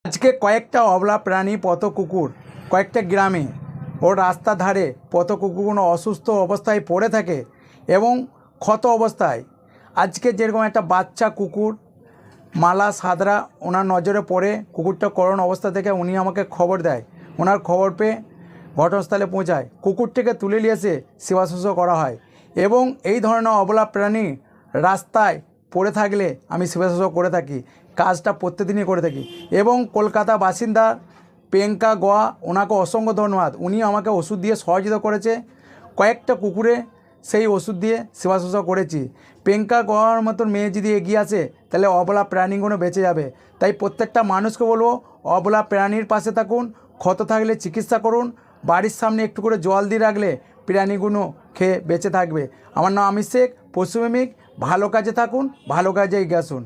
আজকে কয়েকটা অবলা প্রাণী পথ কুকুর কয়েকটা গ্রামে ও রাস্তার ধারে পথ কুকুরগুলো অসুস্থ অবস্থায় পড়ে থাকে এবং ক্ষত অবস্থায়। আজকে যেরকম একটা বাচ্চা কুকুর মালা সাদরা ওনার নজরে পড়ে, কুকুরটা করুণ অবস্থা থেকে উনি আমাকে খবর দেয়। ওনার খবর পেয়ে ঘটনাস্থলে পৌঁছায়, কুকুরটিকে তুলে নিয়ে এসে সেবা শুশ্রূষা করা হয়। এবং এই ধরনের অবলা প্রাণী রাস্তায় পড়ে থাকলে আমি সেবা শুশ্রূষা করে থাকি, কাজটা প্রত্যেকদিনই করে থাকি। এবং কলকাতা বাসিন্দা প্রিয়াঙ্কা গোয়া, ওনাকে অসংখ্য ধন্যবাদ। উনি আমাকে ওষুধ দিয়ে সহযোগিতা করেছে, কয়েকটা কুকুরে সেই ওষুধ দিয়ে সেবা শুশ্রূষা করেছি। প্রিয়াঙ্কা গোয়ার মতন মেয়ে যদি এগিয়ে আসে তাহলে অবলা প্রাণীগুলো বেঁচে যাবে। তাই প্রত্যেকটা মানুষকে বলবো, অবলা প্রাণীর পাশে থাকুন, ক্ষত থাকলে চিকিৎসা করুন, বাড়ির সামনে একটু করে জল দিয়ে রাখলে প্রাণীগুলো খেয়ে বেঁচে থাকবে। আমার নাম আমির শেখ, পশুপ্রেমিক। ভালো কাজে থাকুন, ভালো কাজে এগিয়ে আসুন।